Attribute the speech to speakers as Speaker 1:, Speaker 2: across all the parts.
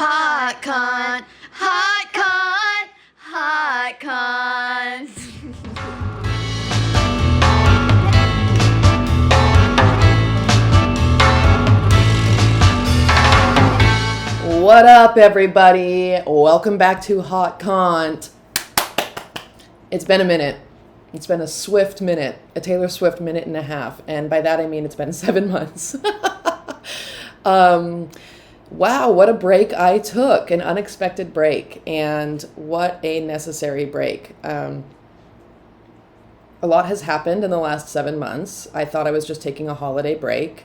Speaker 1: Hot Cont, Hot Cont, Hot Cont.
Speaker 2: What up, everybody? Welcome back to Hot Cont. It's been a minute. It's been a Swift minute, a Taylor Swift minute and a half. And by that, I mean it's been 7 months. Wow, what a break I took, an unexpected break, and what a necessary break. A lot has happened in the last 7 months. I thought I was just taking a holiday break,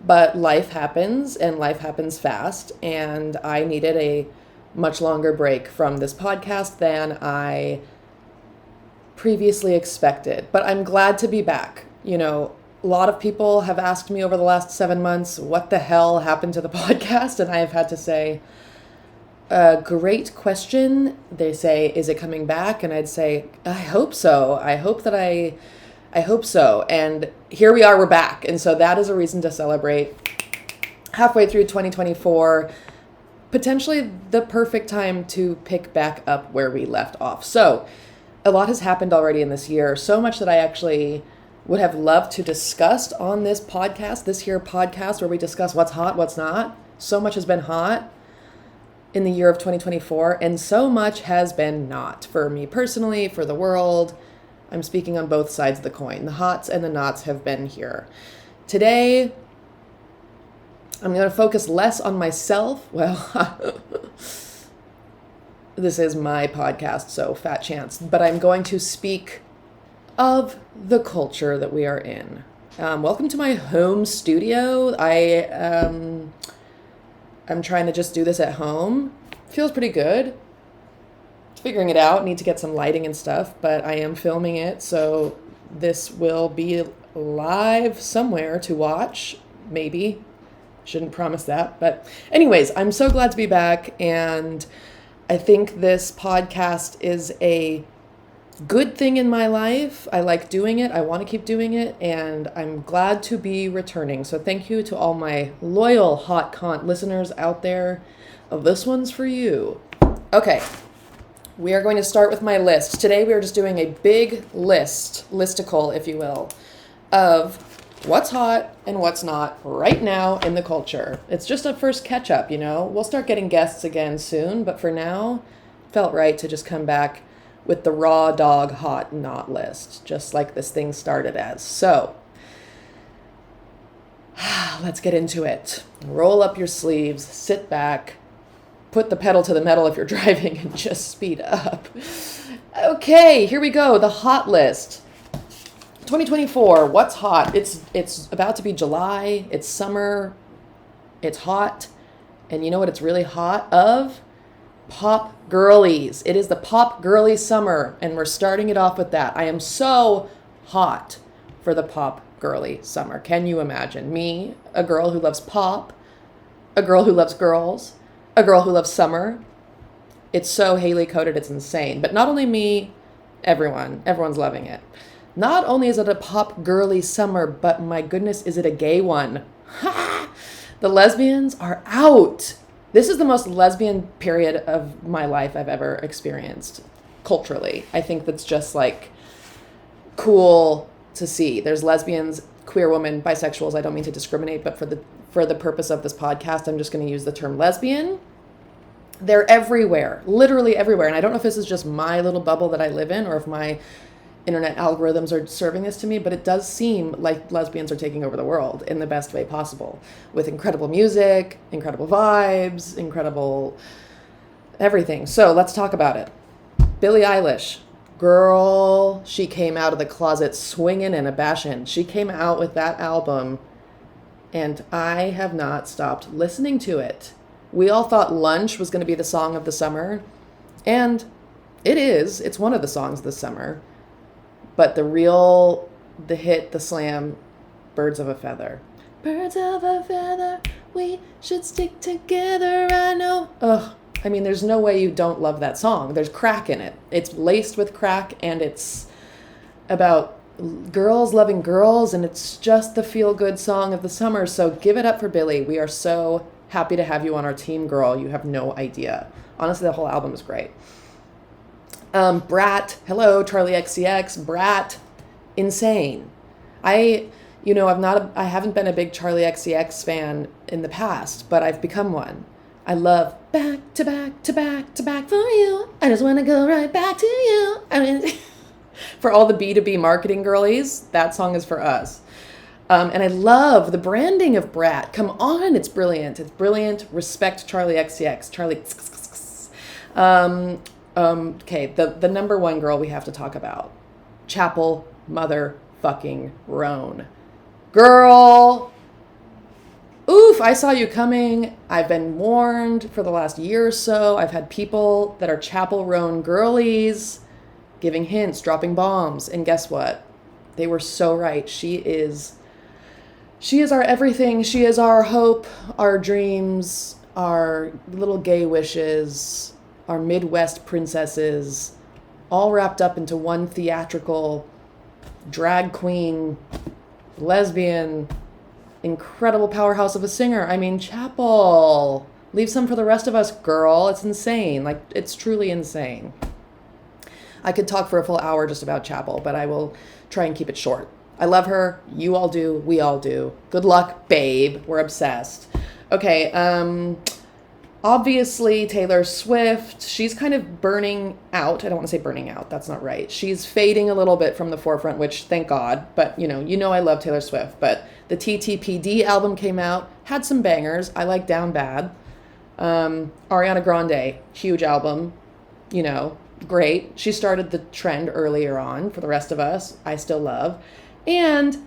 Speaker 2: but life happens, and life happens fast, and I needed a much longer break from this podcast than I previously expected. But I'm glad to be back. You know, a lot of people have asked me over the last 7 months, what the hell happened to the podcast? And I have had to say, great question. They say, is it coming back? And I'd say, I hope so. I hope so. And here we are, we're back. And so that is a reason to celebrate. Halfway through 2024, potentially the perfect time to pick back up where we left off. So a lot has happened already in this year. So much that I actually would have loved to discuss on this podcast where we discuss what's hot, what's not. So much has been hot in the year of 2024, and so much has been not for me personally, for the world. I'm speaking on both sides of the coin. The hots and the nots have been here. Today, I'm going to focus less on myself. Well, this is my podcast, so fat chance. But I'm going to speak of the culture that we are in. Welcome to my home studio. I'm trying to just do this at home. Feels pretty good. Figuring it out. Need to get some lighting and stuff, but I am filming it, so this will be live somewhere to watch. Maybe. Shouldn't promise that. But anyways, I'm so glad to be back, and I think this podcast is a good thing in my life. I like doing it. I want to keep doing it, and I'm glad to be returning. So thank you to all my loyal Hot Cont listeners out there. This one's for you. Okay, we are going to start with my list. Today we are just doing a big listicle, if you will, of what's hot and what's not right now in the culture. It's just a first catch up, you know. We'll start getting guests again soon, but for now, felt right to just come back with the raw dog hot not list, just like this thing started as. So, let's get into it. Roll up your sleeves, sit back, put the pedal to the metal if you're driving, and just speed up. Okay, here we go, the hot list. 2024, what's hot? It's about to be July, it's summer, it's hot, and you know what it's really hot of? Pop girlies. It is the pop girly summer, and we're starting it off with that. I am so hot for the pop girly summer. Can you imagine? Me, a girl who loves pop, a girl who loves girls, a girl who loves summer. It's so Haleigh coded, it's insane. But not only me, everyone's loving it. Not only is it a pop girly summer, but my goodness, is it a gay one? The lesbians are out. This is the most lesbian period of my life I've ever experienced culturally. I think that's just like cool to see. There's lesbians, queer women, bisexuals. I don't mean to discriminate, but for the purpose of this podcast, I'm just going to use the term lesbian. They're everywhere, literally everywhere. And I don't know if this is just my little bubble that I live in or if my internet algorithms are serving this to me, but it does seem like lesbians are taking over the world in the best way possible, with incredible music, incredible vibes, incredible everything. So let's talk about it. Billie Eilish, girl, she came out of the closet swinging and a bashin'. She came out with that album, and I have not stopped listening to it. We all thought Lunch was going to be the song of the summer, and it is. It's one of the songs this summer. But the hit, the slam, Birds of a Feather. Birds of a feather, we should stick together, I know. Ugh, I mean, there's no way you don't love that song. There's crack in it. It's laced with crack, and it's about girls loving girls, and it's just the feel-good song of the summer. So give it up for Billie. We are so Happy to have you on our team, girl. You have no idea. Honestly, the whole album is great. BRAT, hello, Charlie XCX, BRAT, insane. I haven't been a big Charlie XCX fan in the past, but I've become one. I love back to back to back to back for you. I just want to go right back to you. I mean, for all the B2B marketing girlies, that song is for us. And I love the branding of BRAT. Come on, it's brilliant. It's brilliant. Respect Charlie XCX. Charlie. Okay, the number one girl we have to talk about. Chapel motherfucking Roan. Girl. Oof, I saw you coming. I've been warned for the last year or so. I've had people that are Chapel Roan girlies giving hints, dropping bombs. And guess what? They were so right. She is our everything. She is our hope, our dreams, our little gay wishes, our Midwest princesses, all wrapped up into one theatrical drag queen, lesbian, incredible powerhouse of a singer. I mean, Chapel, leave some for the rest of us, girl. It's insane. Like, it's truly insane. I could talk for a full hour just about Chapel, but I will try and keep it short. I love her. You all do. We all do. Good luck, babe. We're obsessed. Okay, obviously Taylor Swift, she's kind of burning out. I don't want to say burning out. That's not right. She's fading a little bit from the forefront, which thank God. But, you know I love Taylor Swift. But the TTPD album came out, had some bangers. I like Down Bad. Ariana Grande, huge album. Great. She started the trend earlier on. For the rest of us, I still love. And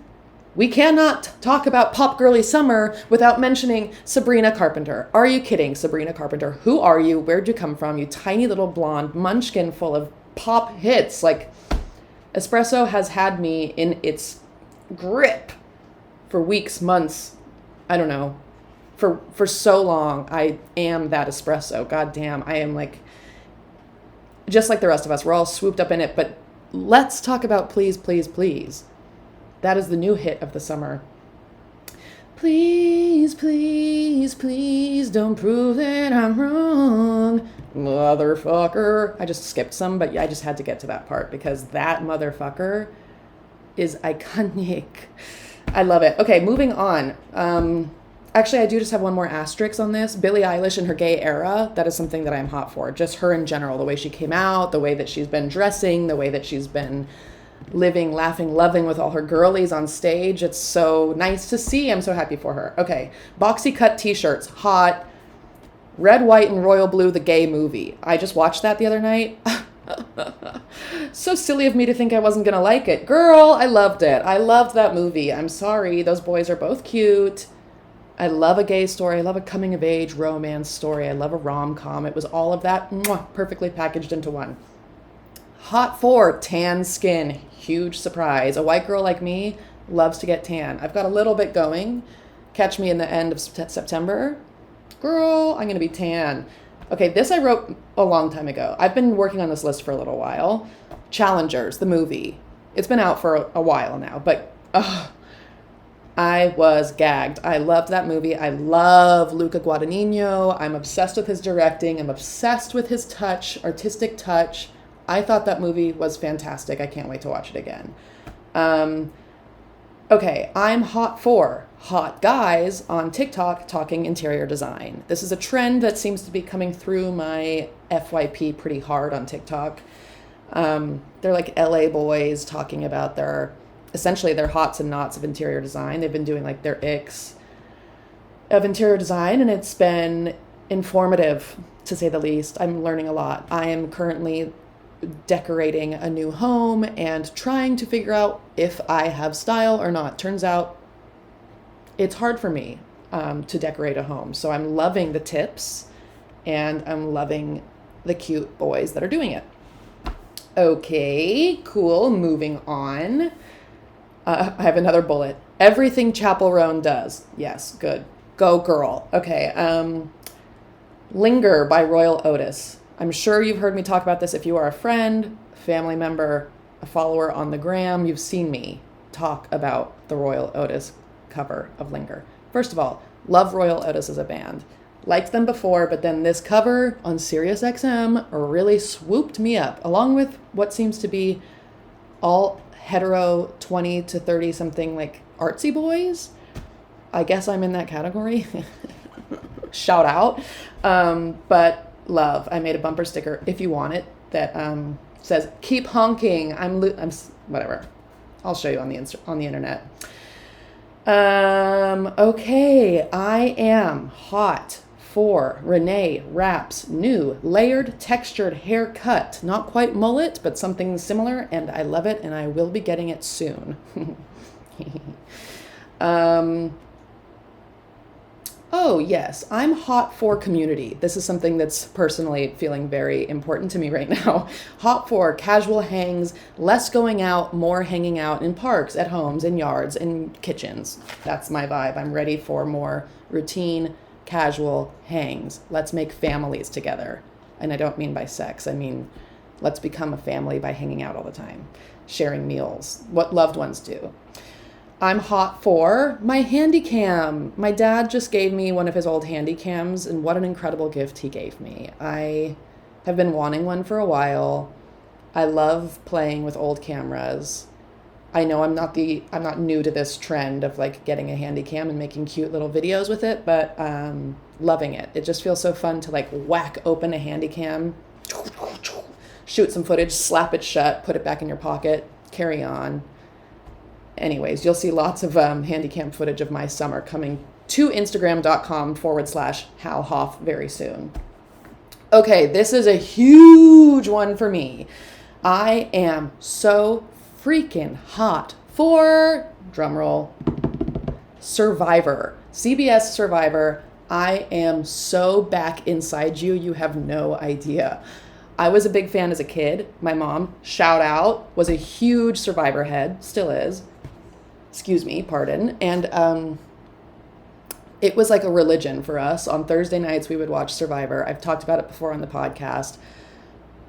Speaker 2: we cannot talk about Pop Girly Summer without mentioning Sabrina Carpenter. Are you kidding, Sabrina Carpenter? Who are you? Where'd you come from? You tiny little blonde munchkin full of pop hits. Like, espresso has had me in its grip for weeks, months. I don't know. For so long, I am that espresso. God damn, I am like, just like the rest of us. We're all swooped up in it. But let's talk about Please, Please, Please. That is the new hit of the summer. Please, please, please don't prove that I'm wrong, motherfucker. I just skipped some, but I just had to get to that part because that motherfucker is iconic. I love it. Okay, moving on. Actually, I do just have one more asterisk on this. Billie Eilish in her gay era, that is something that I'm hot for. Just her in general, the way she came out, the way that she's been dressing, the way that she's been living, laughing, loving with all her girlies on stage. It's so nice to see. I'm so happy for her. Okay, boxy cut t-shirts, hot. Red, white, and royal blue, the gay movie. I just watched that the other night. So silly of me to think I wasn't going to like it. Girl, I loved it. I loved that movie. I'm sorry. Those boys are both cute. I love a gay story. I love a coming-of-age romance story. I love a rom-com. It was all of that perfectly packaged into one. Hot for tan skin. Huge surprise. A white girl like me loves to get tan. I've got a little bit going. Catch me in the end of September. Girl, I'm going to be tan. Okay, this I wrote a long time ago. I've been working on this list for a little while. Challengers, the movie. It's been out for a while now, but I was gagged. I loved that movie. I love Luca Guadagnino. I'm obsessed with his directing. I'm obsessed with his touch, artistic touch. I thought that movie was fantastic. I can't wait to watch it again. Okay, I'm hot for hot guys on TikTok talking interior design. This is a trend that seems to be coming through my FYP pretty hard on TikTok. They're like LA boys talking about essentially their hots and nots of interior design. They've been doing like their icks of interior design, and it's been informative, to say the least. I'm learning a lot. I am currently decorating a new home and trying to figure out if I have style or not. Turns out it's hard for me to decorate a home. So I'm loving the tips and I'm loving the cute boys that are doing it. Okay, cool. Moving on. I have another bullet. Everything Chapel Roan does. Yes, good. Go girl. Okay. Linger by Royal Otis. I'm sure you've heard me talk about this. If you are a friend, family member, a follower on the gram, you've seen me talk about the Royal Otis cover of Linger. First of all, Love Royal Otis as a band. Liked them before, but then this cover on SiriusXM really swooped me up, along with what seems to be all hetero 20 to 30 something like artsy boys. I guess I'm in that category. Shout out. But love. I made a bumper sticker, if you want it, that says "Keep honking." I'm whatever. I'll show you on the internet. Okay, I am hot for Renee Rapp's new layered textured haircut. Not quite mullet, but something similar, and I love it, and I will be getting it soon. Oh, yes, I'm hot for community. This is something that's personally feeling very important to me right now. Hot for casual hangs, less going out, more hanging out in parks, at homes, in yards, in kitchens. That's my vibe. I'm ready for more routine, casual hangs. Let's make families together. And I don't mean by sex. I mean, let's become a family by hanging out all the time, sharing meals, what loved ones do. I'm hot for my handy cam. My dad just gave me one of his old handy cams, and what an incredible gift he gave me. I have been wanting one for a while. I love playing with old cameras. I know I'm not new to this trend of like getting a handy cam and making cute little videos with it, but loving it. It just feels so fun to like whack open a handy cam, shoot some footage, slap it shut, put it back in your pocket, carry on. Anyways, you'll see lots of handycam footage of my summer coming to Instagram.com/Haleigh Hoff very soon. Okay, this is a huge one for me. I am so freaking hot for, drumroll, Survivor. CBS Survivor. I am so back inside you, you have no idea. I was a big fan as a kid. My mom, shout out, was a huge Survivor head, still is. Pardon. And it was like a religion for us. On Thursday nights, we would watch Survivor. I've talked about it before on the podcast.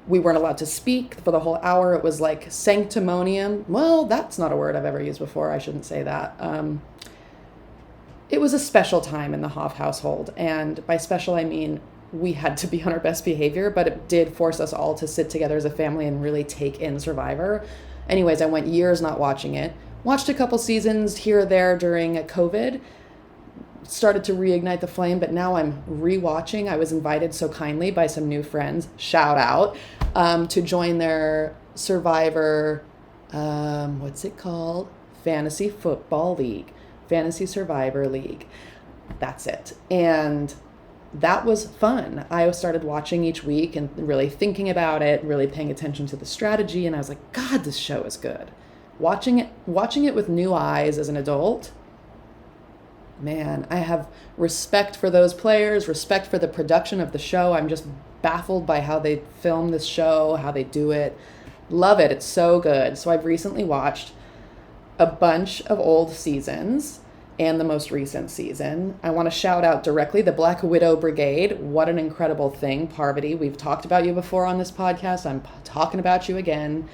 Speaker 2: We weren't allowed to speak for the whole hour. It was like sanctimonium. Well, that's not a word I've ever used before. I shouldn't say that. It was a special time in the Hoff household. And by special, I mean we had to be on our best behavior, but it did force us all to sit together as a family and really take in Survivor. Anyways, I went years not watching it. Watched a couple seasons here or there during COVID, started to reignite the flame, but now I'm rewatching. I was invited so kindly by some new friends, shout out, to join their Survivor, what's it called? Fantasy Football League, Fantasy Survivor League. That's it. And that was fun. I started watching each week and really thinking about it, really paying attention to the strategy, and I was like, God, this show is good. Watching it with new eyes as an adult, man, I have respect for those players, respect for the production of the show. I'm just baffled by how they film this show, how they do it. Love it. It's so good. So I've recently watched a bunch of old seasons and the most recent season. I want to shout out directly the Black Widow Brigade. What an incredible thing. Parvati, we've talked about you before on this podcast. I'm talking about you again.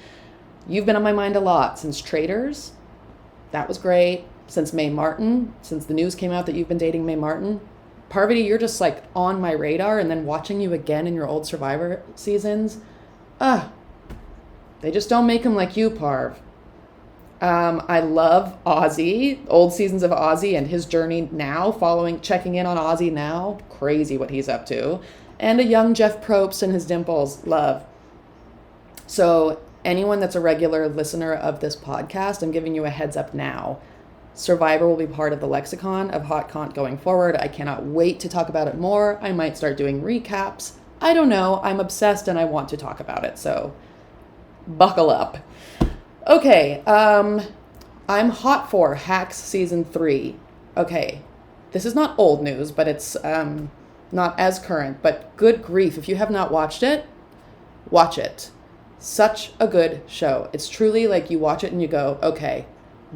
Speaker 2: You've been on my mind a lot since Traitors. That was great. Since Mae Martin, since the news came out that you've been dating Mae Martin. Parvati, you're just like on my radar, and then watching you again in your old Survivor seasons. They just don't make them like you, Parv. I love Ozzy, old seasons of Ozzy and his journey now, checking in on Ozzy now. Crazy what he's up to. And a young Jeff Probst and his dimples. Love. So anyone that's a regular listener of this podcast, I'm giving you a heads up now. Survivor will be part of the lexicon of Hot Cont going forward. I cannot wait to talk about it more. I might start doing recaps. I don't know. I'm obsessed and I want to talk about it. So buckle up. Okay. I'm hot for Hacks Season 3. Okay. This is not old news, but it's not as current. But good grief. If you have not watched it, watch it. Such a good show. It's truly like you watch it and you go, okay,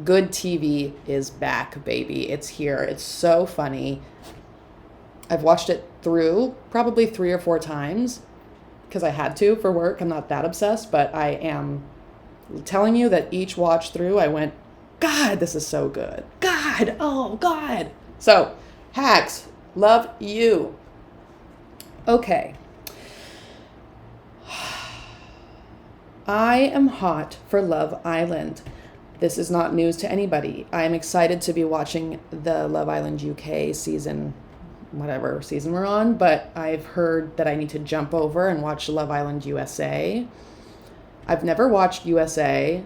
Speaker 2: good TV is back, baby. It's here. It's so funny. I've watched it through probably 3 or 4 times because I had to for work. I'm not that obsessed, but I am telling you that each watch through, I went, God, this is so good. God, oh God. So Hacks, love you. Okay. I am hot for Love Island. This is not news to anybody. I am excited to be watching the Love Island UK season, whatever season we're on, but I've heard that I need to jump over and watch Love Island USA. I've never watched USA.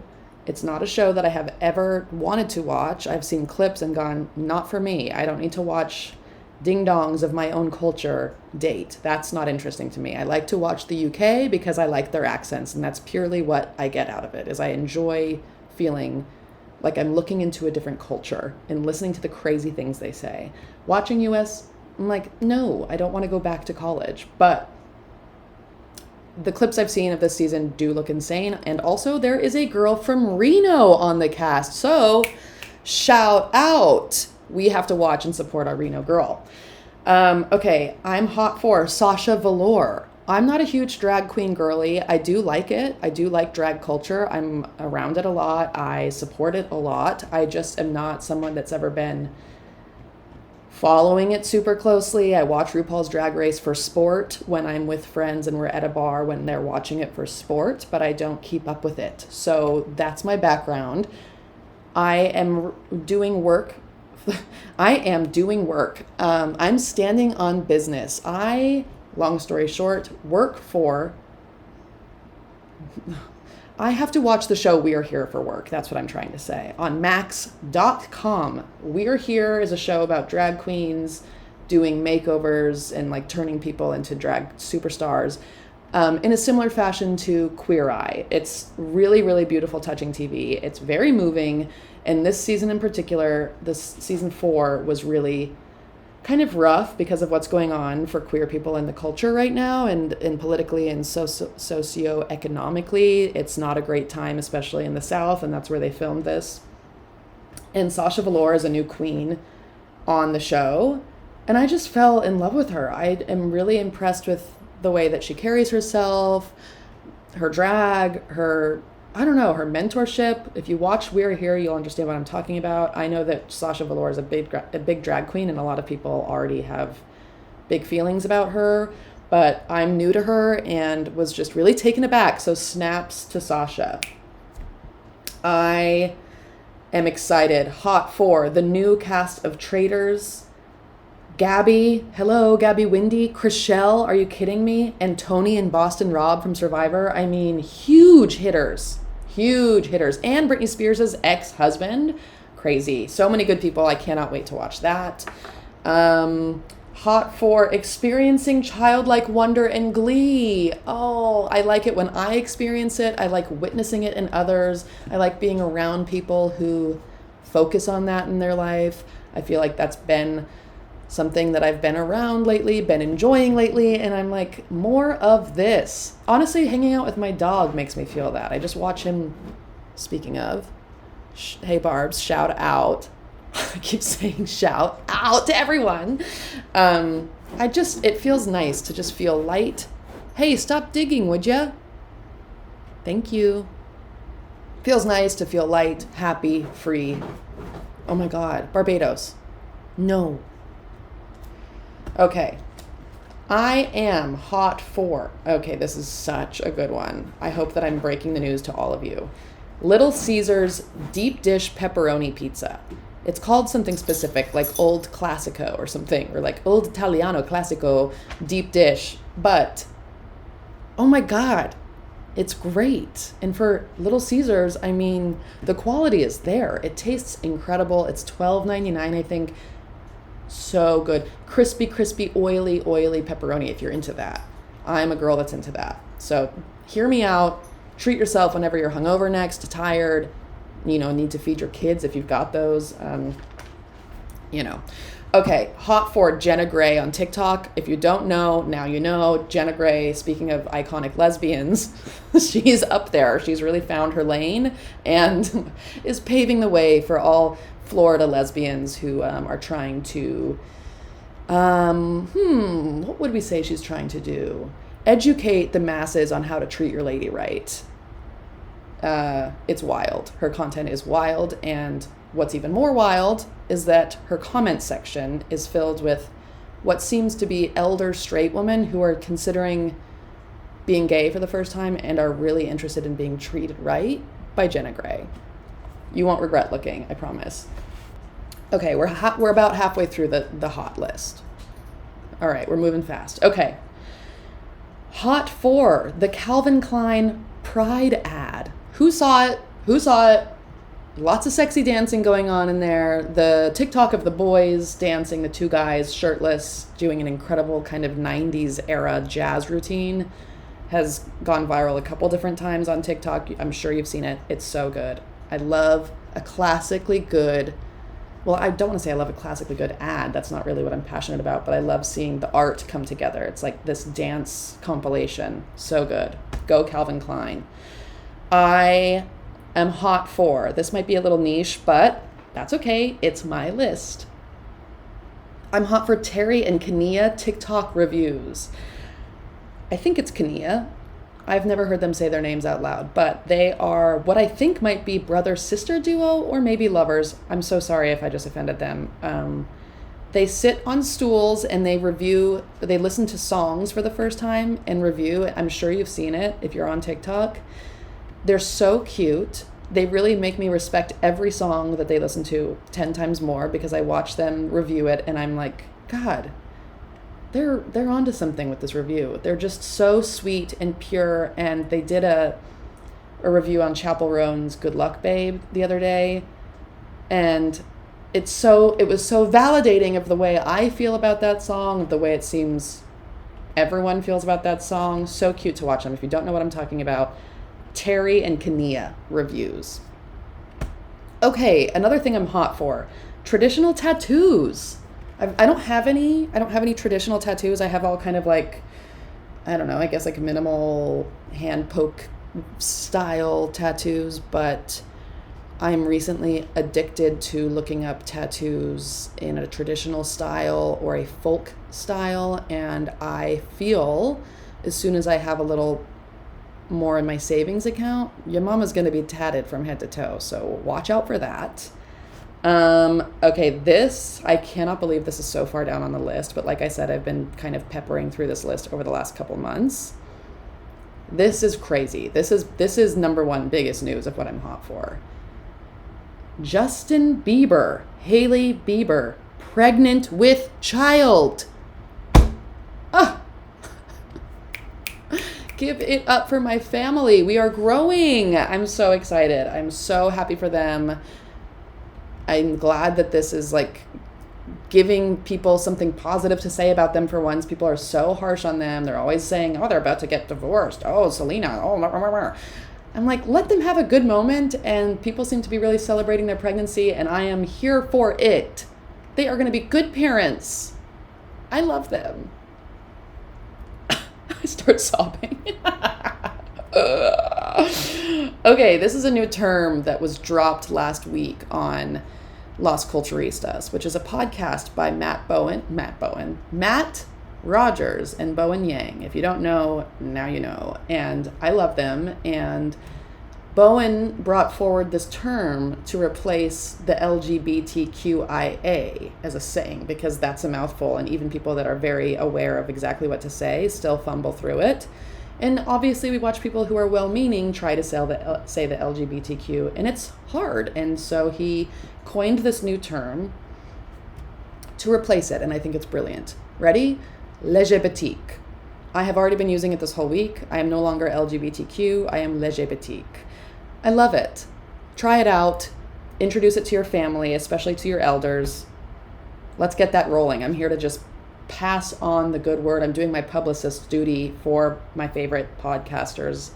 Speaker 2: It's not a show that I have ever wanted to watch. I've seen clips and gone, not for me. I don't need to watch ding-dongs of my own culture date. That's not interesting to me. I like to watch the UK because I like their accents, and that's purely what I get out of it, is I enjoy feeling like I'm looking into a different culture and listening to the crazy things they say. Watching US, I'm like, no, I don't want to go back to college. But the clips I've seen of this season do look insane. And also there is a girl from Reno on the cast. So shout out. We have to watch and support our Reno girl. Okay, I'm hot for Sasha Velour. I'm not a huge drag queen girly. I do like it. I do like drag culture. I'm around it a lot. I support it a lot. I just am not someone that's ever been following it super closely. I watch RuPaul's Drag Race for sport when I'm with friends and we're at a bar when they're watching it for sport, but I don't keep up with it. So that's my background. I am doing work. I'm standing on business. Long story short, I have to watch the show We Are Here for Work. That's what I'm trying to say. On max.com. We Are Here is a show about drag queens doing makeovers and like turning people into drag superstars in a similar fashion to Queer Eye. It's really, really beautiful, touching TV. It's very moving. And this season in particular, this season 4 was really kind of rough because of what's going on for queer people in the culture right now and politically and socioeconomically. It's not a great time, especially in the South, and that's where they filmed this. And Sasha Velour is a new queen on the show, and I just fell in love with her. I am really impressed with the way that she carries herself, her drag, her mentorship. If you watch We're Here, you'll understand what I'm talking about. I know that Sasha Velour is a big drag queen, and a lot of people already have big feelings about her, but I'm new to her and was just really taken aback. So snaps to Sasha. I am excited, hot for the new cast of Traitors. Gabby, hello, Gabby Windy, Chriselle, are you kidding me? And Tony and Boston Rob from Survivor. I mean, huge hitters. And Britney Spears' ex-husband. Crazy. So many good people. I cannot wait to watch that. Hot for experiencing childlike wonder and glee. Oh, I like it when I experience it. I like witnessing it in others. I like being around people who focus on that in their life. I feel like that's been something that I've been around lately, been enjoying lately, and I'm like, more of this. Honestly, hanging out with my dog makes me feel that. I just watch him, speaking of, hey Barbs, shout out. I keep saying shout out to everyone. It feels nice to just feel light. Hey, stop digging, would ya? Thank you. Feels nice to feel light, happy, free. Oh my God, Barbados. No. Okay, I am hot for, okay, this is such a good one. I hope that I'm breaking the news to all of you. Little Caesar's deep dish pepperoni pizza. It's called something specific, like Old Classico or something, or like Old Italiano Classico deep dish. But, oh my God, it's great. And for Little Caesar's, I mean, the quality is there. It tastes incredible. It's $12.99, I think. So good. Crispy, oily pepperoni if you're into that. I'm a girl that's into that. So hear me out. Treat yourself whenever you're hungover next, tired, need to feed your kids if you've got those. Okay, hot for Jenna Gray on TikTok. If you don't know, now you know. Jenna Gray, speaking of iconic lesbians, she's up there. She's really found her lane and is paving the way for all Florida lesbians who are trying to, what would we say she's trying to do? Educate the masses on how to treat your lady right. It's wild. Her content is wild, and what's even more wild is that her comment section is filled with what seems to be elder straight women who are considering being gay for the first time and are really interested in being treated right by Jenna Gray. You won't regret looking, I promise. Okay, we're about halfway through the hot list. All right, we're moving fast. Okay. Hot 4, the Calvin Klein Pride ad. Who saw it? Who saw it? Lots of sexy dancing going on in there. The TikTok of the boys dancing, the two guys shirtless, doing an incredible kind of 90s era jazz routine has gone viral a couple different times on TikTok. I'm sure you've seen it. It's so good. I love a classically good, well, I don't want to say I love a classically good ad. That's not really what I'm passionate about, but I love seeing the art come together. It's like this dance compilation. So good. Go Calvin Klein. I am hot for, this might be a little niche, but that's okay. It's my list. I'm hot for Terry and Kania TikTok reviews. I think it's Kania. I've never heard them say their names out loud, but they are what I think might be brother-sister duo or maybe lovers. I'm so sorry if I just offended them. They sit on stools and they listen to songs for the first time and review. I'm sure you've seen it if you're on TikTok. They're so cute. They really make me respect every song that they listen to 10 times more because I watch them review it and I'm like, God, they're onto something with this review. They're just so sweet and pure, and they did a review on Chappell Roan's Good Luck Babe the other day, and it was so validating of the way I feel about that song, of the way it seems everyone feels about that song. So cute to watch them. If you don't know what I'm talking about, Terry and Kania reviews. Okay, another thing I'm hot for, traditional tattoos. I don't have any traditional tattoos. I have all kind of like, I don't know, I guess like minimal hand poke style tattoos, but I'm recently addicted to looking up tattoos in a traditional style or a folk style, and I feel as soon as I have a little more in my savings account, your mama's going to be tatted from head to toe, so watch out for that. Okay, this, I cannot believe this is so far down on the list, but like I said, I've been kind of peppering through this list over the last couple months. This is crazy. This is number one biggest news of what I'm hot for. Justin Bieber, Haleigh Bieber, pregnant with child. Ah! Give it up for my family. We are growing. I'm so excited. I'm so happy for them. I'm glad that this is like giving people something positive to say about them for once. People are so harsh on them. They're always saying, oh, they're about to get divorced. Oh, Selena. Oh, blah, blah, blah. I'm like, let them have a good moment. And people seem to be really celebrating their pregnancy. And I am here for it. They are going to be good parents. I love them. I start sobbing. Okay, this is a new term that was dropped last week on Las Culturistas, which is a podcast by Matt Rogers and Bowen Yang. If you don't know, now you know. And I love them. And Bowen brought forward this term to replace the LGBTQIA as a saying, because that's a mouthful, and even people that are very aware of exactly what to say still fumble through it. And obviously we watch people who are well-meaning try to say the LGBTQ, and it's hard. And so he coined this new term to replace it, and I think it's brilliant. Ready? LGBT. I have already been using it this whole week. I am no longer LGBTQ. I am LGBT. I love it. Try it out. Introduce it to your family, especially to your elders. Let's get that rolling. I'm here to just pass on the good word. I'm doing my publicist duty for my favorite podcasters.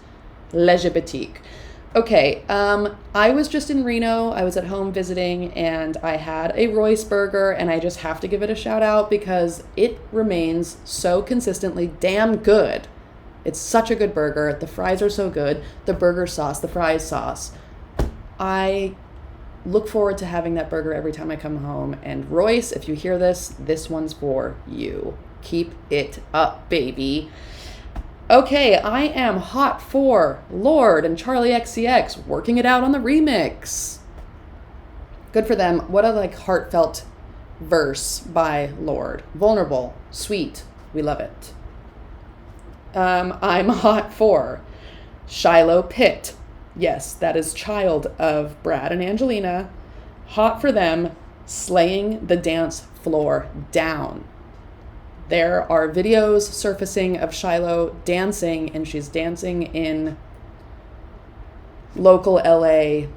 Speaker 2: LGBT. Okay, I was just in Reno. I was at home visiting, and I had a Royce burger, and I just have to give it a shout out because it remains so consistently damn good. It's such a good burger. The fries are so good. The burger sauce, the fries sauce. I look forward to having that burger every time I come home. And Royce, if you hear this, this one's for you. Keep it up, baby. Okay, I am hot for Lorde and Charlie XCX working it out on the remix. Good for them. What a like heartfelt verse by Lorde. Vulnerable, sweet. We love it. I'm hot for Shiloh Pitt. Yes, that is child of Brad and Angelina. Hot for them, slaying the dance floor down. There are videos surfacing of Shiloh dancing, and she's dancing in local LA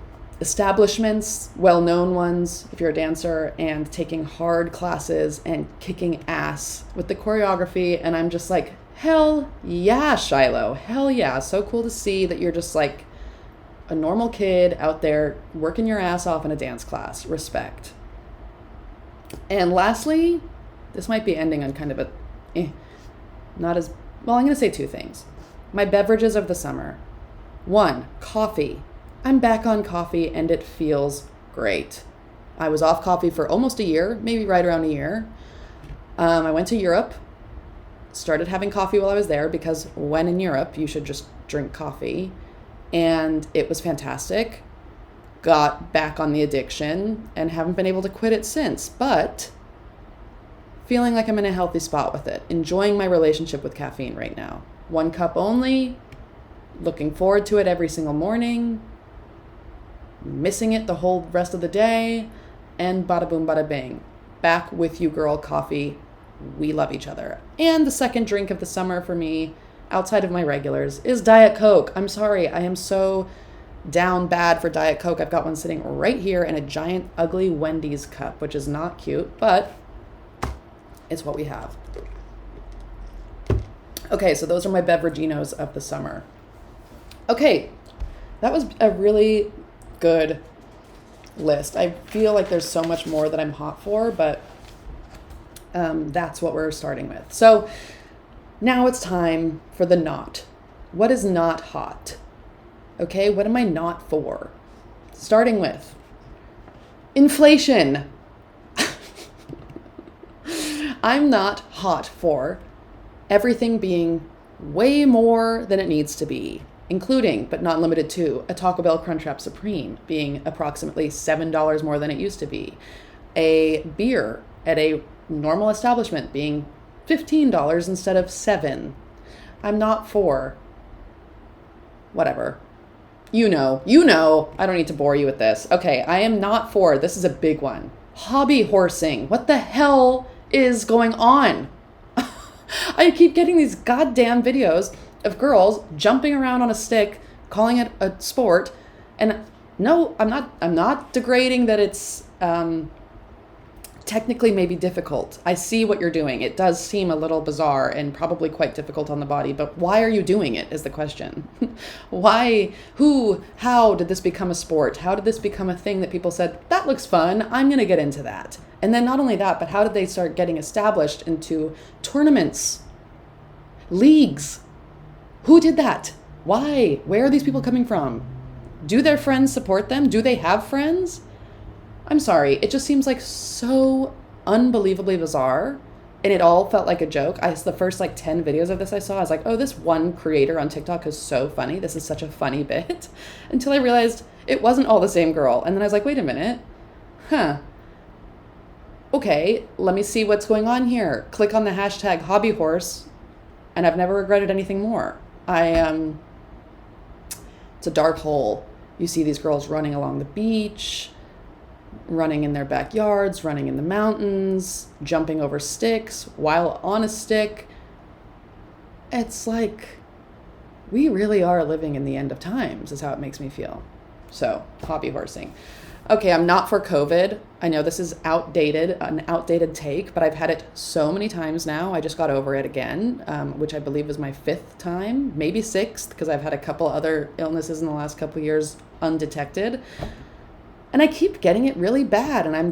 Speaker 2: establishments, well-known ones if you're a dancer, and taking hard classes and kicking ass with the choreography. And I'm just like, hell yeah, Shiloh. Hell yeah. So cool to see that you're just like a normal kid out there working your ass off in a dance class. Respect. And lastly, this might be ending on kind of not as, well, I'm going to say two things. My beverages of the summer. 1, coffee. I'm back on coffee and it feels great. I was off coffee for almost a year, maybe right around a year. I went to Europe, started having coffee while I was there because when in Europe, you should just drink coffee. And it was fantastic. Got back on the addiction and haven't been able to quit it since, but feeling like I'm in a healthy spot with it. Enjoying my relationship with caffeine right now. 1 cup only, looking forward to it every single morning, missing it the whole rest of the day, and bada boom, bada bing. Back with you, girl, coffee. We love each other. And the second drink of the summer for me, outside of my regulars, is Diet Coke. I'm sorry, I am so down bad for Diet Coke. I've got one sitting right here in a giant, ugly Wendy's cup, which is not cute, but it's what we have. Okay, so those are my beveraginos of the summer. Okay, that was a really good list. I feel like there's so much more that I'm hot for, but that's what we're starting with. So now it's time for the not. What is not hot? Okay, what am I not for? Starting with inflation. I'm not hot for everything being way more than it needs to be, including, but not limited to, a Taco Bell Crunchwrap Supreme being approximately $7 more than it used to be. A beer at a normal establishment being $15 instead of $7. I'm not for whatever. You know, I don't need to bore you with this. Okay, I am not for, this is a big one, hobby horsing. What the hell is going on? I keep getting these goddamn videos of girls jumping around on a stick, calling it a sport. And no, I'm not degrading that it's technically maybe difficult. I see what you're doing. It does seem a little bizarre and probably quite difficult on the body, but why are you doing it is the question. Why, who, how did this become a sport? How did this become a thing that people said, that looks fun, I'm going to get into that? And then not only that, but how did they start getting established into tournaments, leagues? Who did that? Why? Where are these people coming from? Do their friends support them? Do they have friends? I'm sorry, it just seems like so unbelievably bizarre, and it all felt like a joke. The first 10 videos of this I saw, I was like, oh, this one creator on TikTok is so funny. This is such a funny bit. Until I realized it wasn't all the same girl. And then I was like, wait a minute. Okay, let me see what's going on here. Click on the hashtag hobbyhorse, and I've never regretted anything more. It's a dark hole. You see these girls running along the beach, running in their backyards, running in the mountains, jumping over sticks while on a stick. It's like, we really are living in the end of times, is how it makes me feel. So, hobby horsing. Okay, I'm not for COVID. I know this is an outdated take, but I've had it so many times now. I just got over it again, which I believe was my 5th time, maybe 6th, because I've had a couple other illnesses in the last couple of years undetected. And I keep getting it really bad, and I'm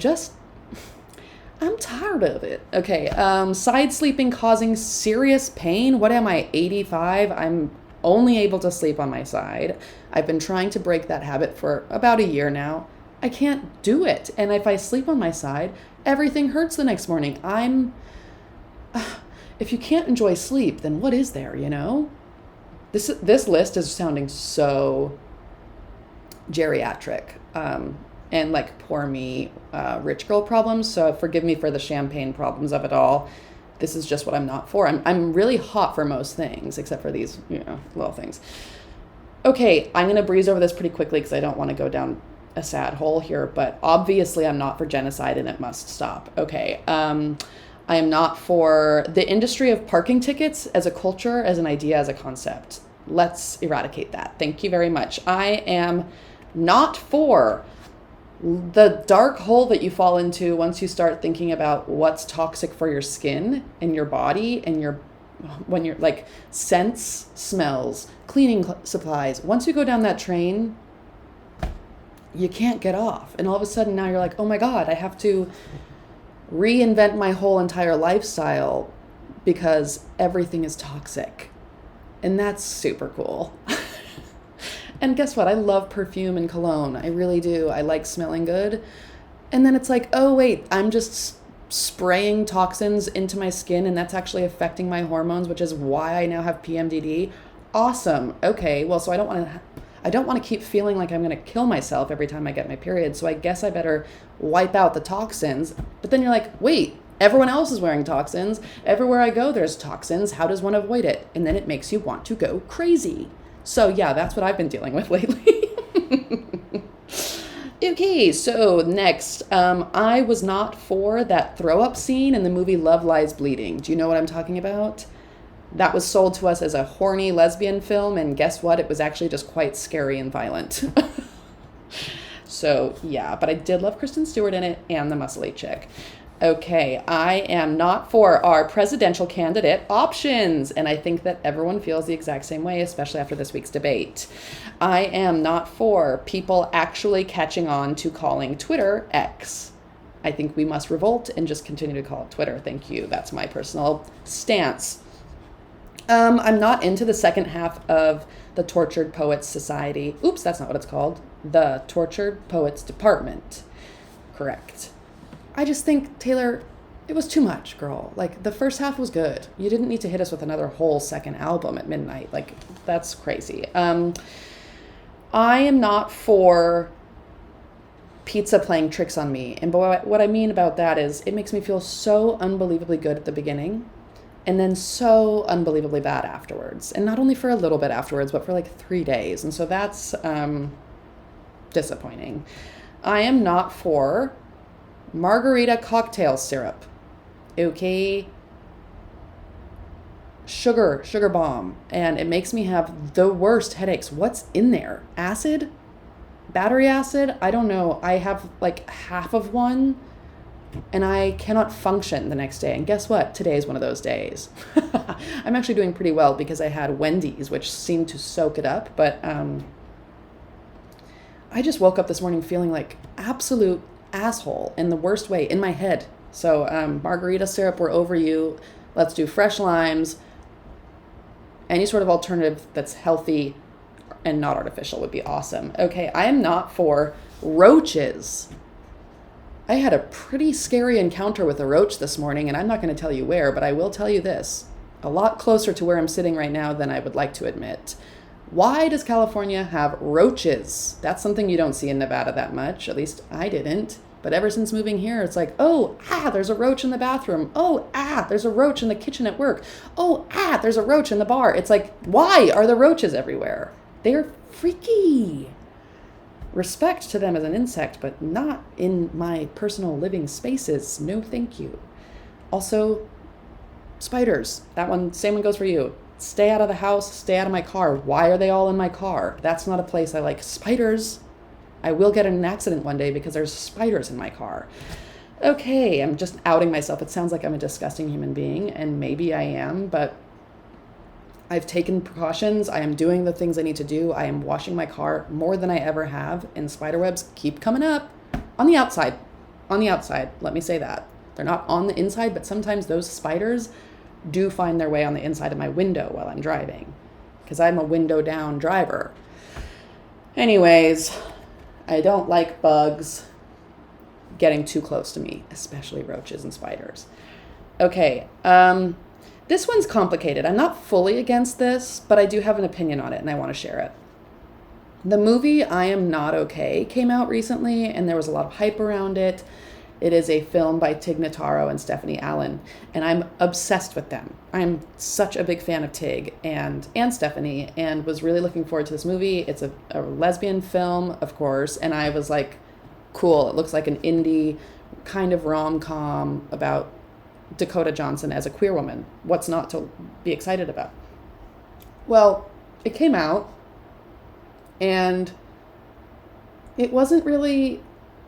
Speaker 2: tired of it. Okay, side sleeping causing serious pain. What am I, 85? I'm only able to sleep on my side. I've been trying to break that habit for about a year now. I can't do it. And if I sleep on my side, everything hurts the next morning. If you can't enjoy sleep, then what is there, you know? This list is sounding so geriatric. and like poor me, rich girl problems. So forgive me for the champagne problems of it all. This is just what I'm not for. I'm really hot for most things, except for these, little things. Okay, I'm going to breeze over this pretty quickly because I don't want to go down a sad hole here, but obviously I'm not for genocide and it must stop. Okay, I am not for the industry of parking tickets as a culture, as an idea, as a concept. Let's eradicate that. Thank you very much. I am not for the dark hole that you fall into once you start thinking about what's toxic for your skin and your body and when you're like scents, smells, cleaning supplies. Once you go down that train, you can't get off. And all of a sudden now you're like, oh my God, I have to reinvent my whole entire lifestyle because everything is toxic. And that's super cool. And guess what? I love perfume and cologne. I really do. I like smelling good. And then it's like, oh wait, I'm just spraying toxins into my skin and that's actually affecting my hormones, which is why I now have PMDD. Awesome. Okay, well, so I don't want to keep feeling like I'm going to kill myself every time I get my period. So I guess I better wipe out the toxins. But then you're like, wait, everyone else is wearing toxins. Everywhere I go, there's toxins. How does one avoid it? And then it makes you want to go crazy. So yeah, that's what I've been dealing with lately. Okay, so next, I was not for that throw up scene in the movie Love Lies Bleeding. Do you know what I'm talking about? That was sold to us as a horny lesbian film, and guess what? It was actually just quite scary and violent. So yeah, but I did love Kristen Stewart in it and the muscly chick. Okay, I am not for our presidential candidate options, and I think that everyone feels the exact same way, especially after this week's debate. I am not for people actually catching on to calling Twitter X. I think we must revolt and just continue to call it Twitter. Thank you. That's my personal stance. I'm not into the second half of the Tortured Poets Society. Oops, that's not what it's called. The Tortured Poets Department. Correct. I just think, Taylor, it was too much, girl. Like, the first half was good. You didn't need to hit us with another whole second album at midnight. Like, that's crazy. I am not for pizza playing tricks on me. And what I mean about that is it makes me feel so unbelievably good at the beginning and then so unbelievably bad afterwards. And not only for a little bit afterwards, but for like 3 days. And so that's disappointing. I am not for margarita cocktail syrup. Okay? Sugar bomb. And it makes me have the worst headaches. What's in there? Acid? Battery acid? I don't know. I have like half of one and I cannot function the next day. And guess what? Today is one of those days. I'm actually doing pretty well because I had Wendy's, which seemed to soak it up. But I just woke up this morning feeling like absolute asshole in the worst way in my head. So margarita syrup, we're over you. Let's do fresh limes. Any sort of alternative that's healthy and not artificial would be awesome. Okay, I am not for roaches. I had a pretty scary encounter with a roach this morning, and I'm not going to tell you where, but I will tell you this. A lot closer to where I'm sitting right now than I would like to admit. Why does California have roaches? That's something you don't see in Nevada that much. At least I didn't. But ever since moving here, it's like, there's a roach in the bathroom. There's a roach in the kitchen at work. There's a roach in the bar. It's like, why are the roaches everywhere? They're freaky. Respect to them as an insect, but not in my personal living spaces. No, thank you. Also, spiders. That one, same one goes for you. Stay out of the house, stay out of my car. Why are they all in my car? That's not a place I like. Spiders. I will get in an accident one day because there's spiders in my car. Okay, I'm just outing myself. It sounds like I'm a disgusting human being, and maybe I am, but I've taken precautions. I am doing the things I need to do. I am washing my car more than I ever have, and spider webs keep coming up on the outside. On the outside, let me say that. They're not on the inside, but sometimes those spiders do find their way on the inside of my window while I'm driving, because I'm a window down driver. Anyways, I don't like bugs getting too close to me, especially roaches and spiders. Okay, this one's complicated. I'm not fully against this, but I do have an opinion on it and I want to share it. The movie I Am Not Okay came out recently, and there was a lot of hype around it. It is a film by Tig Notaro and Stephanie Allen, and I'm obsessed with them. I'm such a big fan of Tig and Stephanie, and was really looking forward to this movie. It's a lesbian film, of course, and I was like, cool, it looks like an indie kind of rom-com about Dakota Johnson as a queer woman. What's not to be excited about? Well, it came out, and it wasn't really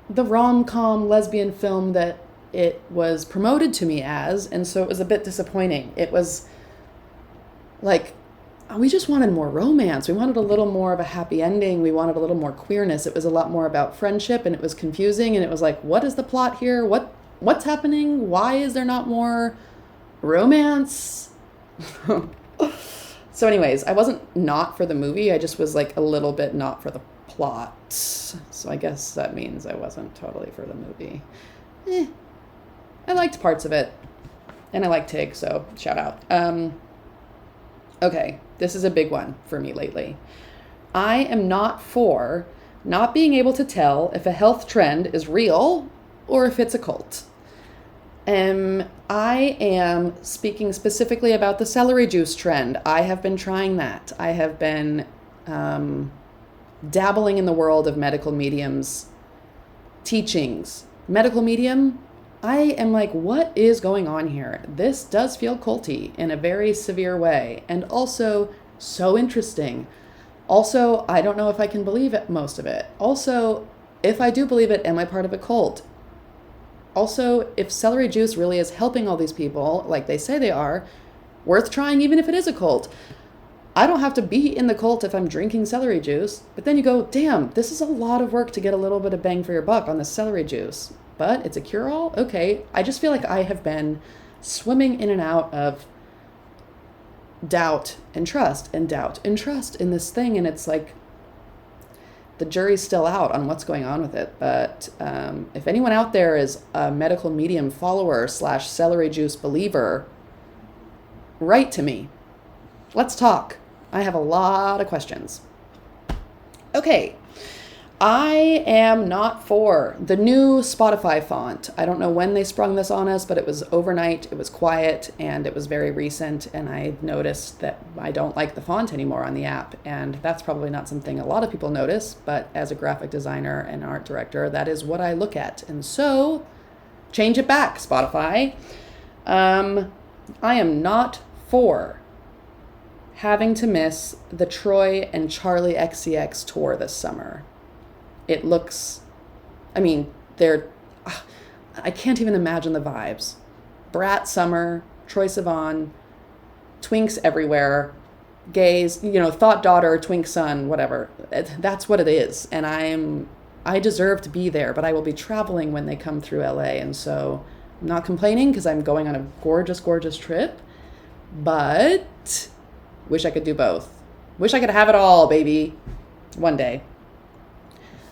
Speaker 2: the rom-com lesbian film that it was promoted to me as, and so it was a bit disappointing. It was like, we just wanted more romance. We wanted a little more of a happy ending. We wanted a little more queerness. It was a lot more about friendship, and it was confusing, and it was like, what is the plot here? What's happening? Why is there not more romance? So anyways, I wasn't not for the movie. I just was like a little bit not for the plot. So I guess that means I wasn't totally for the movie. I liked parts of it, and I like Tig, so shout out. Okay, this is a big one for me lately. I am not for not being able to tell if a health trend is real or if it's a cult. I am speaking specifically about the celery juice trend. I have been trying that. I have been dabbling in the world of medical mediums teachings. Medical medium, I am like, what is going on here? This does feel culty in a very severe way, and also so interesting. Also, I don't know if I can believe it, most of it. Also, if I do believe it, am I part of a cult? Also, if celery juice really is helping all these people, like they say they are, worth trying even if it is a cult. I don't have to be in the cult if I'm drinking celery juice, but then you go, damn, this is a lot of work to get a little bit of bang for your buck on this celery juice. But it's a cure-all? Okay. I just feel like I have been swimming in and out of doubt and trust and doubt and trust in this thing, and it's like, the jury's still out on what's going on with it. But if anyone out there is a medical medium follower / celery juice believer, write to me. Let's talk. I have a lot of questions. Okay. I am not for the new Spotify font. I don't know when they sprung this on us, but it was overnight, it was quiet, and it was very recent, and I noticed that I don't like the font anymore on the app, and that's probably not something a lot of people notice, but as a graphic designer and art director, that is what I look at. And so, change it back, Spotify. I am not for having to miss the Troy and Charlie XCX tour this summer. It looks, I can't even imagine the vibes. BRAT summer, Troye Sivan, twinks everywhere, gays, thought daughter, twink son, whatever. That's what it is. And I deserve to be there, but I will be traveling when they come through LA. And so I'm not complaining because I'm going on a gorgeous, gorgeous trip, but wish I could do both. Wish I could have it all, baby. One day.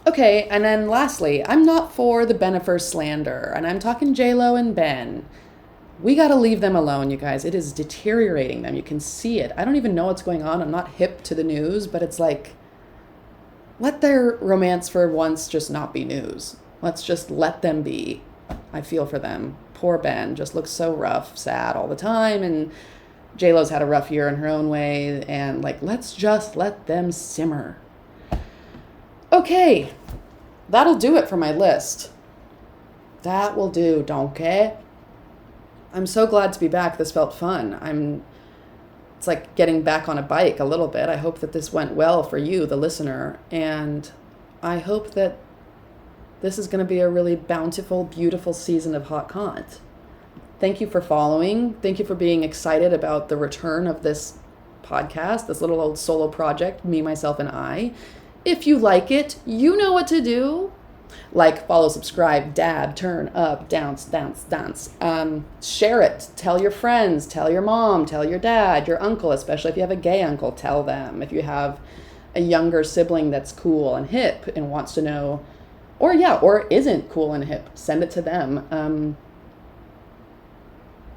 Speaker 2: Okay, and then lastly, I'm not for the Bennifer slander, and I'm talking J-Lo and Ben. We gotta leave them alone, you guys. It is deteriorating them. You can see it. I don't even know what's going on. I'm not hip to the news, but it's like, let their romance for once just not be news. Let's just let them be. I feel for them. Poor Ben just looks so rough, sad all the time, and J-Lo's had a rough year in her own way, and let's just let them simmer. Okay, that'll do it for my list. That will do, donkey. I'm so glad to be back. This felt fun. It's like getting back on a bike a little bit. I hope that this went well for you, the listener, and I hope that this is going to be a really bountiful, beautiful season of Hot Cont. Thank you for following. Thank you for being excited about the return of this podcast, this little old solo project, me, myself, and I. If you like it, you know what to do. Like, follow, subscribe, dab, turn up, dance, dance, dance. Share it. Tell your friends. Tell your mom. Tell your dad, your uncle, especially if you have a gay uncle, tell them. If you have a younger sibling that's cool and hip and wants to know, or isn't cool and hip, send it to them.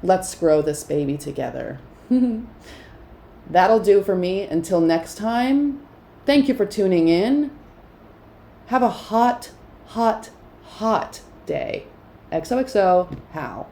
Speaker 2: Let's grow this baby together. That'll do for me. Until next time. Thank you for tuning in. Have a hot, hot, hot day. XOXO, Hal.